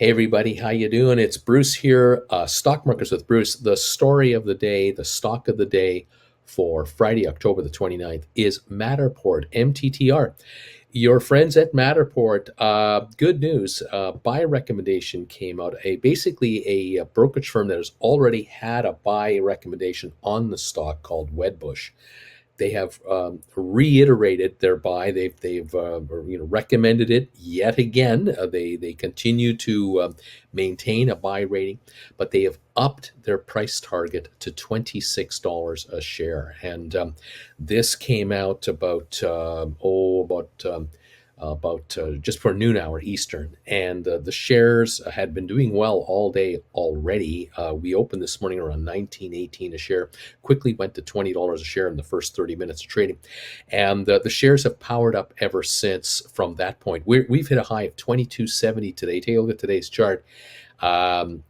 Hey everybody, how you doing? It's Bruce here, Stock Markets with Bruce. The story of the day, the stock of the day for Friday, October the 29th is Matterport, MTTR. Your friends at Matterport, good news, buy recommendation came out. Basically a brokerage firm that has already had a buy recommendation on the stock called Wedbush. They have reiterated their buy. They've recommended it yet again. They continue to maintain a buy rating, but they have upped their price target to $26 a share. And this came out about just for noon hour Eastern, and the shares had been doing well all day already. We opened this morning around 19.18 a share, quickly went to $20 a share in the first 30 minutes of trading, and the shares have powered up ever since. From that point, we've hit a high of 22.70 today. Take a look at today's chart.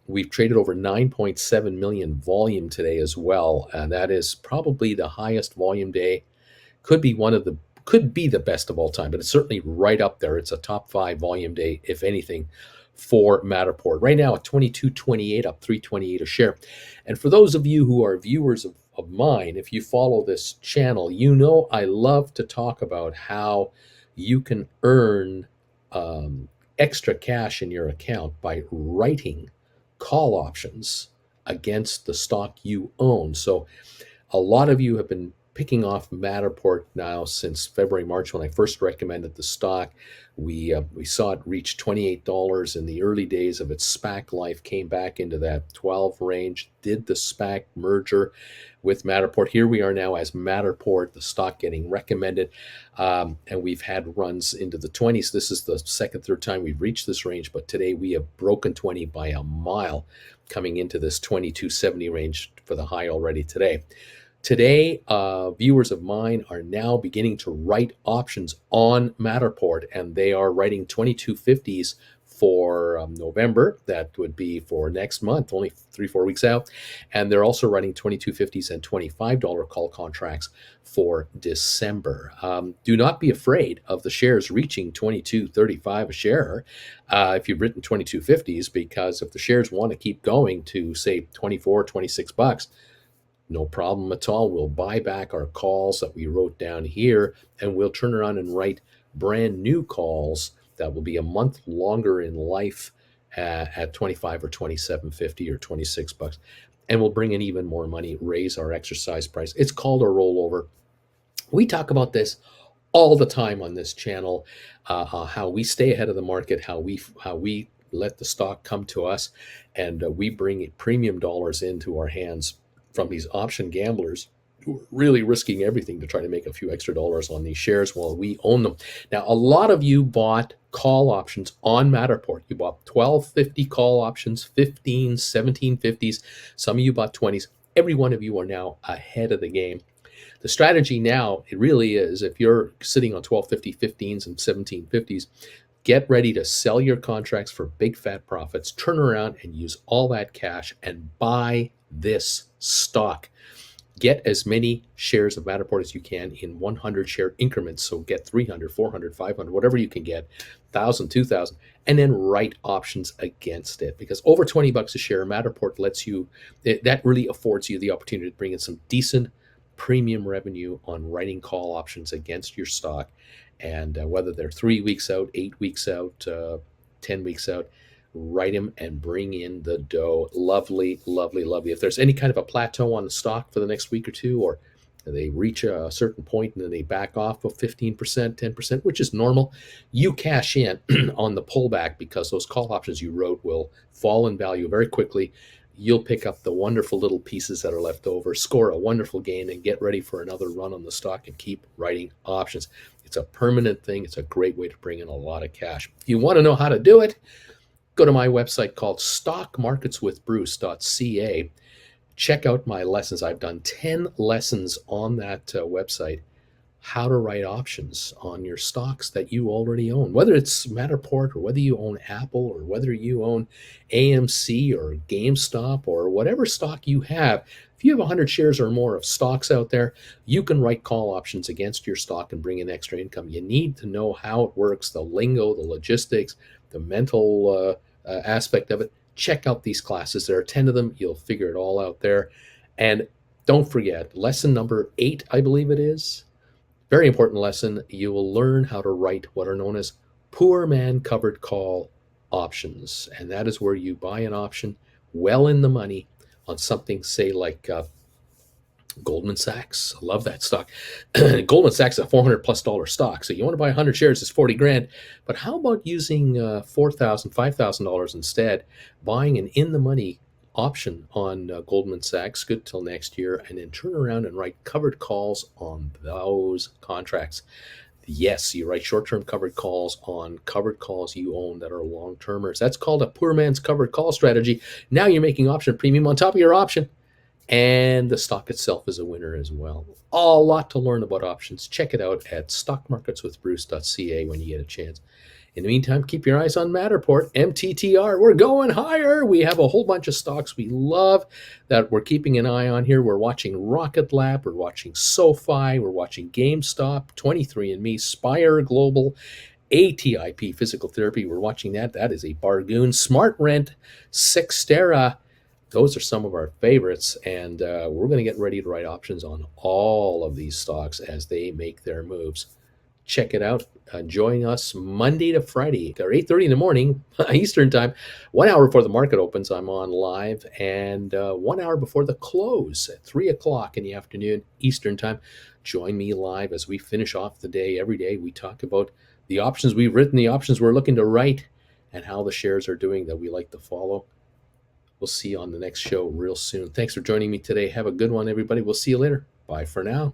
We've traded over 9.7 million volume today as well, and that is probably the highest volume day. Could be the best of all time, but it's certainly right up there. It's a top 5 volume day, if anything, for Matterport. Right now at 22.28, up 3.28 a share. And for those of you who are viewers of mine, if you follow this channel, you know I love to talk about how you can earn extra cash in your account by writing call options against the stock you own. So a lot of you have been picking off Matterport now since February, March, when I first recommended the stock. We saw it reach $28 in the early days of its SPAC life, came back into that 12 range, did the SPAC merger with Matterport. Here we are now as Matterport, the stock getting recommended, and we've had runs into the 20s. This is the third time we've reached this range, but today we have broken 20 by a mile, coming into this 22.70 range for the high already today. Today, viewers of mine are now beginning to write options on Matterport, and they are writing 22.50s for November. That would be for next month, only 3-4 weeks out. And they're also writing 22.50s and $25 call contracts for December. Do not be afraid of the shares reaching 22.35 a share if you've written 22.50s, because if the shares want to keep going to, say, 24, 26 bucks, no problem at all. We'll buy back our calls that we wrote down here, and we'll turn around and write brand new calls that will be a month longer in life at 25 or 27.50 or 26 bucks. And we'll bring in even more money, raise our exercise price. It's called a rollover. We talk about this all the time on this channel, how we stay ahead of the market, how we let the stock come to us, and we bring premium dollars into our hands from these option gamblers who are really risking everything to try to make a few extra dollars on these shares while we own them. Now, a lot of you bought call options on Matterport. You bought 12.50 call options, 15, 17.50s. Some of you bought 20s. Every one of you are now ahead of the game. The strategy now, it really is, if you're sitting on 12.50, 15s, and 17.50s, get ready to sell your contracts for big fat profits, turn around and use all that cash and buy this stock. Get as many shares of Matterport as you can in 100 share increments. So get 300, 400, 500, whatever you can get, 1,000, 2,000, and then write options against it. Because over 20 bucks a share, Matterport lets you, that really affords you the opportunity to bring in some decent premium revenue on writing call options against your stock. And whether they're 3 weeks out, 8 weeks out, 10 weeks out, write them and bring in the dough. Lovely, lovely, lovely. If there's any kind of a plateau on the stock for the next week or two, or they reach a certain point and then they back off of 15%, 10%, which is normal, you cash in on the pullback, because those call options you wrote will fall in value very quickly. You'll pick up the wonderful little pieces that are left over, score a wonderful gain, and get ready for another run on the stock and keep writing options. It's a permanent thing. It's a great way to bring in a lot of cash. If you want to know how to do it, go to my website called stockmarketswithbruce.ca. Check out my lessons. I've done 10 lessons on that website, how to write options on your stocks that you already own, whether it's Matterport or whether you own Apple or whether you own AMC or GameStop or whatever stock you have. If you have 100 shares or more of stocks out there, you can write call options against your stock and bring in extra income. You need to know how it works, the lingo, the logistics, the mental aspect of it, check out these classes. There are 10 of them. You'll figure it all out there. And don't forget, lesson number 8, I believe it is, very important lesson. You will learn how to write what are known as poor man covered call options. And that is where you buy an option well in the money on something, say, like Goldman Sachs. I love that stock. Goldman Sachs is a $400+ stock. So you want to buy 100 shares, it's 40 grand. But how about using $4,000, $5,000 instead, buying an in the money option on Goldman Sachs, good till next year, and then turn around and write covered calls on those contracts. Yes, you write short-term covered calls on covered calls you own that are long-termers. That's called a poor man's covered call strategy. Now you're making option premium on top of your option. And the stock itself is a winner as well. A lot to learn about options. Check it out at stockmarketswithbruce.ca when you get a chance. In the meantime, keep your eyes on Matterport, MTTR. We're going higher. We have a whole bunch of stocks we love that we're keeping an eye on here. We're watching Rocket Lab. We're watching SoFi. We're watching GameStop, 23andMe, Spire Global, ATIP Physical Therapy. We're watching that. That is a bargain. Smart Rent, Sextera. Those are some of our favorites, and we're going to get ready to write options on all of these stocks as they make their moves. Check it out. Join us Monday to Friday, or 8:30 in the morning, Eastern time. 1 hour before the market opens, I'm on live, and 1 hour before the close at 3 o'clock in the afternoon, Eastern time. Join me live as we finish off the day. Every day we talk about the options we've written, the options we're looking to write, and how the shares are doing that we like to follow. We'll see you on the next show real soon. Thanks for joining me today. Have a good one, everybody. We'll see you later. Bye for now.